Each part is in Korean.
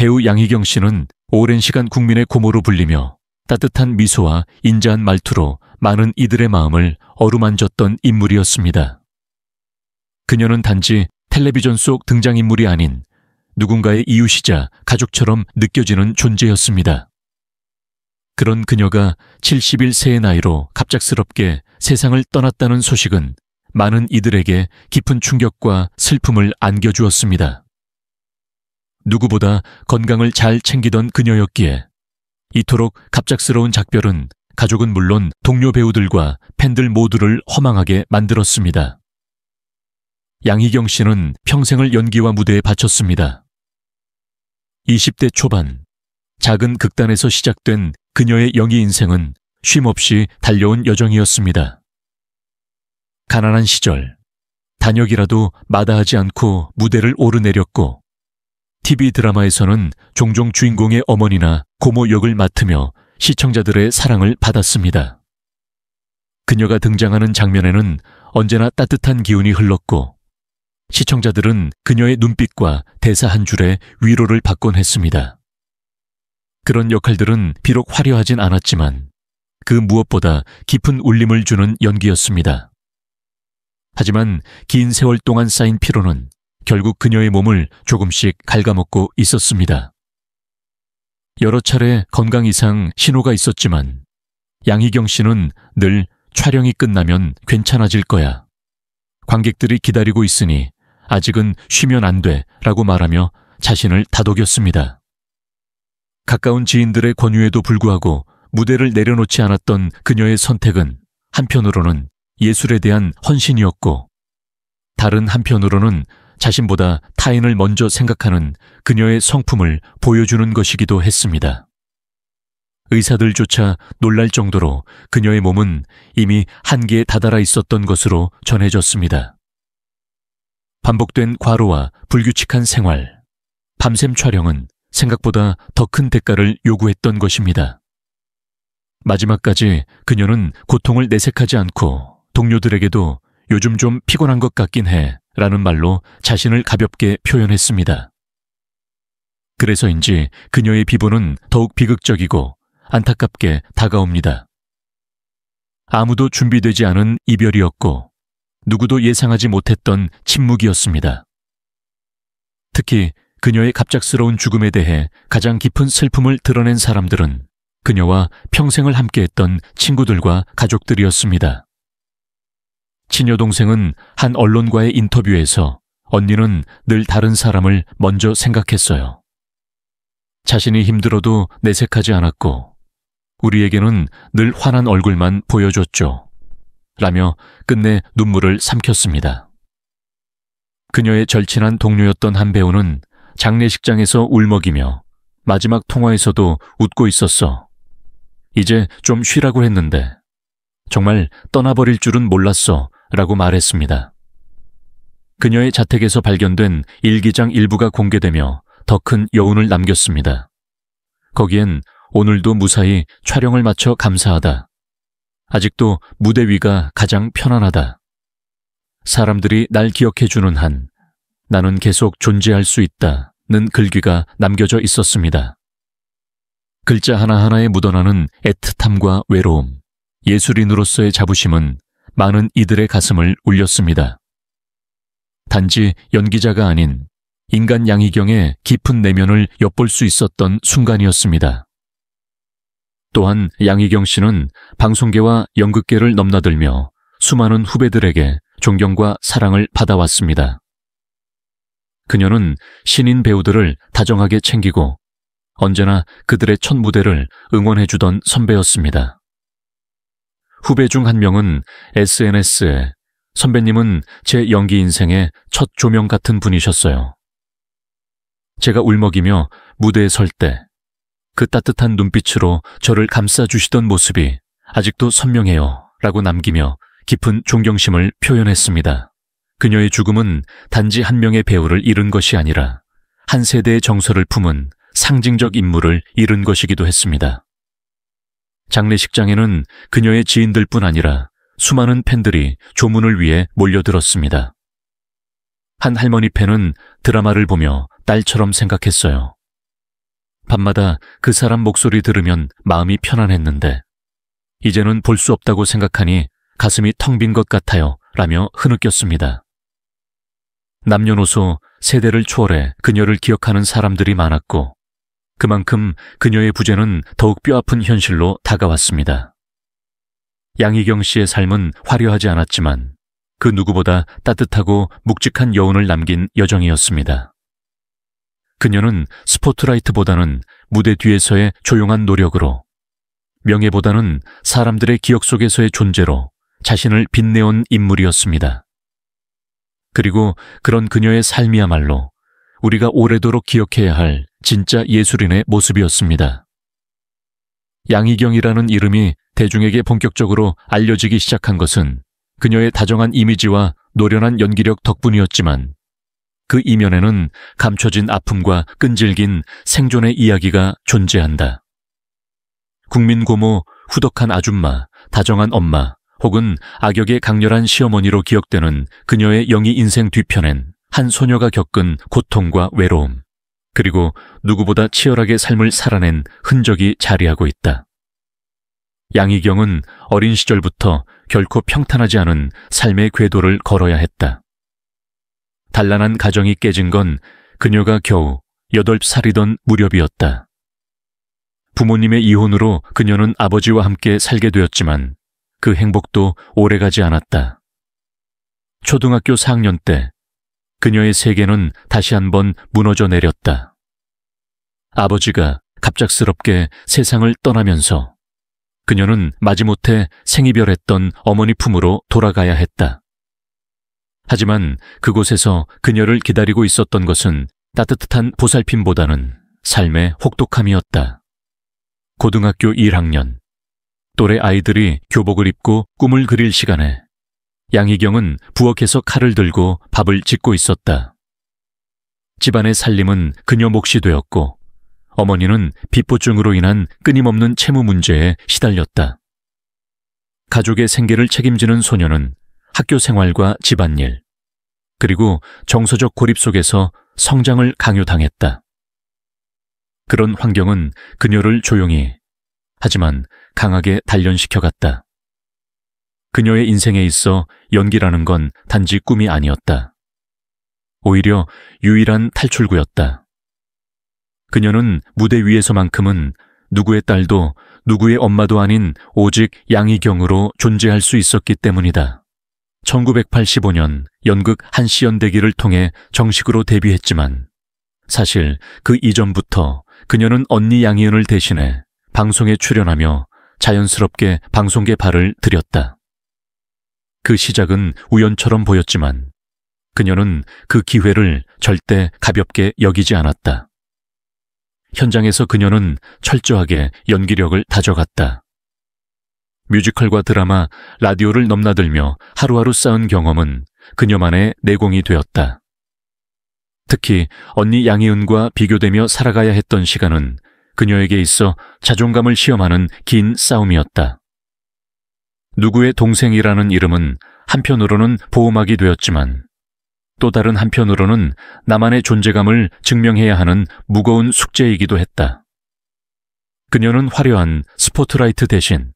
배우 양희경 씨는 오랜 시간 국민의 고모로 불리며 따뜻한 미소와 인자한 말투로 많은 이들의 마음을 어루만졌던 인물이었습니다. 그녀는 단지 텔레비전 속 등장인물이 아닌 누군가의 이웃이자 가족처럼 느껴지는 존재였습니다. 그런 그녀가 71세의 나이로 갑작스럽게 세상을 떠났다는 소식은 많은 이들에게 깊은 충격과 슬픔을 안겨주었습니다. 누구보다 건강을 잘 챙기던 그녀였기에 이토록 갑작스러운 작별은 가족은 물론 동료 배우들과 팬들 모두를 허망하게 만들었습니다. 양희경 씨는 평생을 연기와 무대에 바쳤습니다. 20대 초반, 작은 극단에서 시작된 그녀의 연기 인생은 쉼없이 달려온 여정이었습니다. 가난한 시절, 단역이라도 마다하지 않고 무대를 오르내렸고 TV 드라마에서는 종종 주인공의 어머니나 고모 역을 맡으며 시청자들의 사랑을 받았습니다. 그녀가 등장하는 장면에는 언제나 따뜻한 기운이 흘렀고 시청자들은 그녀의 눈빛과 대사 한 줄에 위로를 받곤 했습니다. 그런 역할들은 비록 화려하진 않았지만 그 무엇보다 깊은 울림을 주는 연기였습니다. 하지만 긴 세월 동안 쌓인 피로는 결국 그녀의 몸을 조금씩 갉아먹고 있었습니다. 여러 차례 건강 이상 신호가 있었지만 양희경 씨는 늘 촬영이 끝나면 괜찮아질 거야. 관객들이 기다리고 있으니 아직은 쉬면 안 돼 라고 말하며 자신을 다독였습니다. 가까운 지인들의 권유에도 불구하고 무대를 내려놓지 않았던 그녀의 선택은 한편으로는 예술에 대한 헌신이었고 다른 한편으로는 자신보다 타인을 먼저 생각하는 그녀의 성품을 보여주는 것이기도 했습니다. 의사들조차 놀랄 정도로 그녀의 몸은 이미 한계에 다다라 있었던 것으로 전해졌습니다. 반복된 과로와 불규칙한 생활, 밤샘 촬영은 생각보다 더 큰 대가를 요구했던 것입니다. 마지막까지 그녀는 고통을 내색하지 않고 동료들에게도 요즘 좀 피곤한 것 같긴 해 라는 말로 자신을 가볍게 표현했습니다. 그래서인지 그녀의 비보는 더욱 비극적이고 안타깝게 다가옵니다. 아무도 준비되지 않은 이별이었고 누구도 예상하지 못했던 침묵이었습니다. 특히 그녀의 갑작스러운 죽음에 대해 가장 깊은 슬픔을 드러낸 사람들은 그녀와 평생을 함께했던 친구들과 가족들이었습니다. 친여 동생은 한 언론과의 인터뷰에서 언니는 늘 다른 사람을 먼저 생각했어요. 자신이 힘들어도 내색하지 않았고 우리에게는 늘 환한 얼굴만 보여줬죠. 라며 끝내 눈물을 삼켰습니다. 그녀의 절친한 동료였던 한 배우는 장례식장에서 울먹이며 마지막 통화에서도 웃고 있었어. 이제 좀 쉬라고 했는데 정말 떠나버릴 줄은 몰랐어 라고 말했습니다. 그녀의 자택에서 발견된 일기장 일부가 공개되며 더 큰 여운을 남겼습니다. 거기엔 오늘도 무사히 촬영을 마쳐 감사하다. 아직도 무대 위가 가장 편안하다. 사람들이 날 기억해주는 한 나는 계속 존재할 수 있다는 글귀가 남겨져 있었습니다. 글자 하나하나에 묻어나는 애틋함과 외로움, 예술인으로서의 자부심은 많은 이들의 가슴을 울렸습니다. 단지 연기자가 아닌 인간 양희경의 깊은 내면을 엿볼 수 있었던 순간이었습니다. 또한 양희경 씨는 방송계와 연극계를 넘나들며 수많은 후배들에게 존경과 사랑을 받아왔습니다. 그녀는 신인 배우들을 다정하게 챙기고 언제나 그들의 첫 무대를 응원해주던 선배였습니다. 후배 중 한 명은 SNS에 선배님은 제 연기 인생의 첫 조명 같은 분이셨어요. 제가 울먹이며 무대에 설 때 그 따뜻한 눈빛으로 저를 감싸주시던 모습이 아직도 선명해요 라고 남기며 깊은 존경심을 표현했습니다. 그녀의 죽음은 단지 한 명의 배우를 잃은 것이 아니라 한 세대의 정서를 품은 상징적 인물을 잃은 것이기도 했습니다. 장례식장에는 그녀의 지인들뿐 아니라 수많은 팬들이 조문을 위해 몰려들었습니다. 한 할머니 팬은 드라마를 보며 딸처럼 생각했어요. 밤마다 그 사람 목소리 들으면 마음이 편안했는데 이제는 볼 수 없다고 생각하니 가슴이 텅 빈 것 같아요 라며 흐느꼈습니다. 남녀노소 세대를 초월해 그녀를 기억하는 사람들이 많았고 그만큼 그녀의 부재는 더욱 뼈아픈 현실로 다가왔습니다. 양희경 씨의 삶은 화려하지 않았지만 그 누구보다 따뜻하고 묵직한 여운을 남긴 여정이었습니다. 그녀는 스포트라이트보다는 무대 뒤에서의 조용한 노력으로, 명예보다는 사람들의 기억 속에서의 존재로 자신을 빛내온 인물이었습니다. 그리고 그런 그녀의 삶이야말로 우리가 오래도록 기억해야 할 진짜 예술인의 모습이었습니다. 양희경이라는 이름이 대중에게 본격적으로 알려지기 시작한 것은 그녀의 다정한 이미지와 노련한 연기력 덕분이었지만 그 이면에는 감춰진 아픔과 끈질긴 생존의 이야기가 존재한다. 국민 고모, 후덕한 아줌마, 다정한 엄마, 혹은 악역의 강렬한 시어머니로 기억되는 그녀의 영희 인생 뒤편엔 한 소녀가 겪은 고통과 외로움, 그리고 누구보다 치열하게 삶을 살아낸 흔적이 자리하고 있다. 양희경은 어린 시절부터 결코 평탄하지 않은 삶의 궤도를 걸어야 했다. 단란한 가정이 깨진 건 그녀가 겨우 8살이던 무렵이었다. 부모님의 이혼으로 그녀는 아버지와 함께 살게 되었지만 그 행복도 오래가지 않았다. 초등학교 4학년 때 그녀의 세계는 다시 한번 무너져 내렸다. 아버지가 갑작스럽게 세상을 떠나면서 그녀는 마지못해 생이별했던 어머니 품으로 돌아가야 했다. 하지만 그곳에서 그녀를 기다리고 있었던 것은 따뜻한 보살핌보다는 삶의 혹독함이었다. 고등학교 1학년, 또래 아이들이 교복을 입고 꿈을 그릴 시간에 양희경은 부엌에서 칼을 들고 밥을 짓고 있었다. 집안의 살림은 그녀 몫이 되었고 어머니는 빚보증으로 인한 끊임없는 채무 문제에 시달렸다. 가족의 생계를 책임지는 소녀는 학교 생활과 집안일, 그리고 정서적 고립 속에서 성장을 강요당했다. 그런 환경은 그녀를 조용히, 하지만 강하게 단련시켜갔다. 그녀의 인생에 있어 연기라는 건 단지 꿈이 아니었다. 오히려 유일한 탈출구였다. 그녀는 무대 위에서만큼은 누구의 딸도 누구의 엄마도 아닌 오직 양희경으로 존재할 수 있었기 때문이다. 1985년 연극 한시연대기를 통해 정식으로 데뷔했지만 사실 그 이전부터 그녀는 언니 양희은을 대신해 방송에 출연하며 자연스럽게 방송계 발을 들였다. 그 시작은 우연처럼 보였지만 그녀는 그 기회를 절대 가볍게 여기지 않았다. 현장에서 그녀는 철저하게 연기력을 다져갔다. 뮤지컬과 드라마, 라디오를 넘나들며 하루하루 쌓은 경험은 그녀만의 내공이 되었다. 특히 언니 양희은과 비교되며 살아가야 했던 시간은 그녀에게 있어 자존감을 시험하는 긴 싸움이었다. 누구의 동생이라는 이름은 한편으로는 보호막이 되었지만 또 다른 한편으로는 나만의 존재감을 증명해야 하는 무거운 숙제이기도 했다. 그녀는 화려한 스포트라이트 대신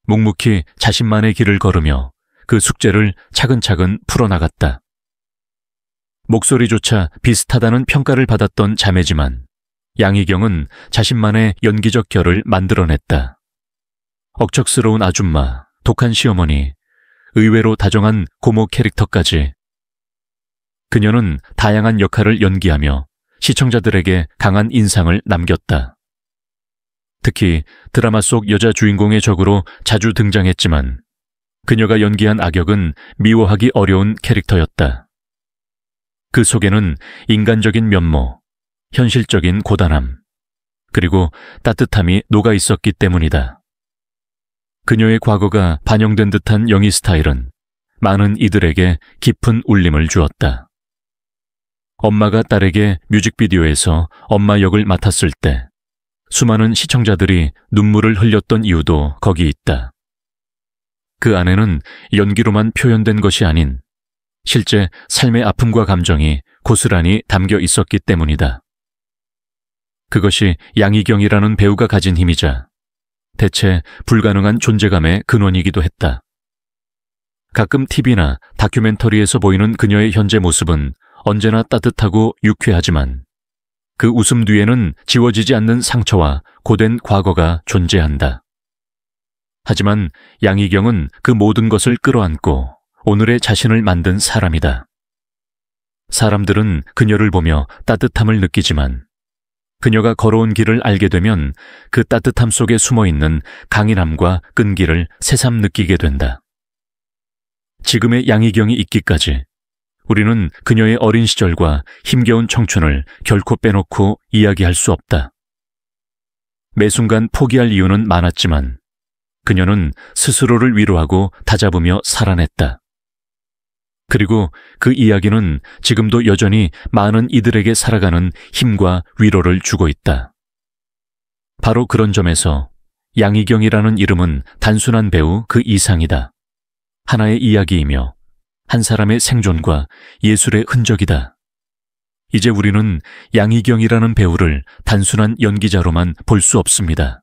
묵묵히 자신만의 길을 걸으며 그 숙제를 차근차근 풀어나갔다. 목소리조차 비슷하다는 평가를 받았던 자매지만 양희경은 자신만의 연기적 결을 만들어냈다. 억척스러운 아줌마, 독한 시어머니, 의외로 다정한 고모 캐릭터까지 그녀는 다양한 역할을 연기하며 시청자들에게 강한 인상을 남겼다. 특히 드라마 속 여자 주인공의 적으로 자주 등장했지만 그녀가 연기한 악역은 미워하기 어려운 캐릭터였다. 그 속에는 인간적인 면모, 현실적인 고단함, 그리고 따뜻함이 녹아 있었기 때문이다. 그녀의 과거가 반영된 듯한 영희 스타일은 많은 이들에게 깊은 울림을 주었다. 엄마가 딸에게 뮤직비디오에서 엄마 역을 맡았을 때 수많은 시청자들이 눈물을 흘렸던 이유도 거기 있다. 그 안에는 연기로만 표현된 것이 아닌 실제 삶의 아픔과 감정이 고스란히 담겨 있었기 때문이다. 그것이 양희경이라는 배우가 가진 힘이자 대체 불가능한 존재감의 근원이기도 했다. 가끔 TV나 다큐멘터리에서 보이는 그녀의 현재 모습은 언제나 따뜻하고 유쾌하지만 그 웃음 뒤에는 지워지지 않는 상처와 고된 과거가 존재한다. 하지만 양희경은 그 모든 것을 끌어안고 오늘의 자신을 만든 사람이다. 사람들은 그녀를 보며 따뜻함을 느끼지만 그녀가 걸어온 길을 알게 되면 그 따뜻함 속에 숨어있는 강인함과 끈기를 새삼 느끼게 된다. 지금의 양희경이 있기까지 우리는 그녀의 어린 시절과 힘겨운 청춘을 결코 빼놓고 이야기할 수 없다. 매 순간 포기할 이유는 많았지만 그녀는 스스로를 위로하고 다잡으며 살아냈다. 그리고 그 이야기는 지금도 여전히 많은 이들에게 살아가는 힘과 위로를 주고 있다. 바로 그런 점에서 양희경이라는 이름은 단순한 배우 그 이상이다. 하나의 이야기이며 한 사람의 생존과 예술의 흔적이다. 이제 우리는 양희경이라는 배우를 단순한 연기자로만 볼 수 없습니다.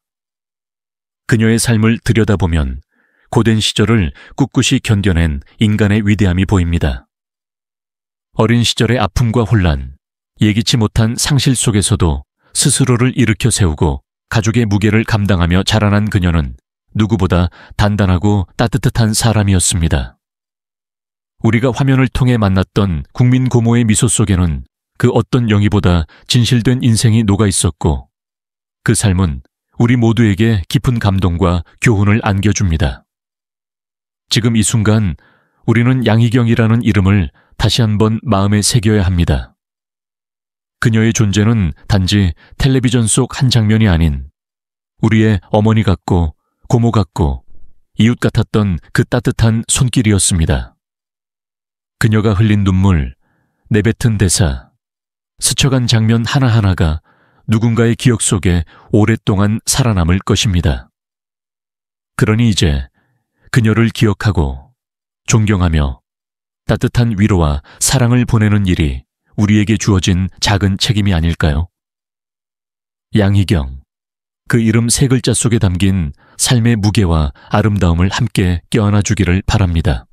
그녀의 삶을 들여다보면 고된 시절을 꿋꿋이 견뎌낸 인간의 위대함이 보입니다. 어린 시절의 아픔과 혼란, 예기치 못한 상실 속에서도 스스로를 일으켜 세우고 가족의 무게를 감당하며 자라난 그녀는 누구보다 단단하고 따뜻한 사람이었습니다. 우리가 화면을 통해 만났던 국민 고모의 미소 속에는 그 어떤 영희보다 진실된 인생이 녹아 있었고 그 삶은 우리 모두에게 깊은 감동과 교훈을 안겨줍니다. 지금 이 순간 우리는 양희경이라는 이름을 다시 한번 마음에 새겨야 합니다. 그녀의 존재는 단지 텔레비전 속 한 장면이 아닌 우리의 어머니 같고 고모 같고 이웃 같았던 그 따뜻한 손길이었습니다. 그녀가 흘린 눈물, 내뱉은 대사, 스쳐간 장면 하나하나가 누군가의 기억 속에 오랫동안 살아남을 것입니다. 그러니 이제 그녀를 기억하고 존경하며 따뜻한 위로와 사랑을 보내는 일이 우리에게 주어진 작은 책임이 아닐까요? 양희경, 그 이름 세 글자 속에 담긴 삶의 무게와 아름다움을 함께 껴안아 주기를 바랍니다.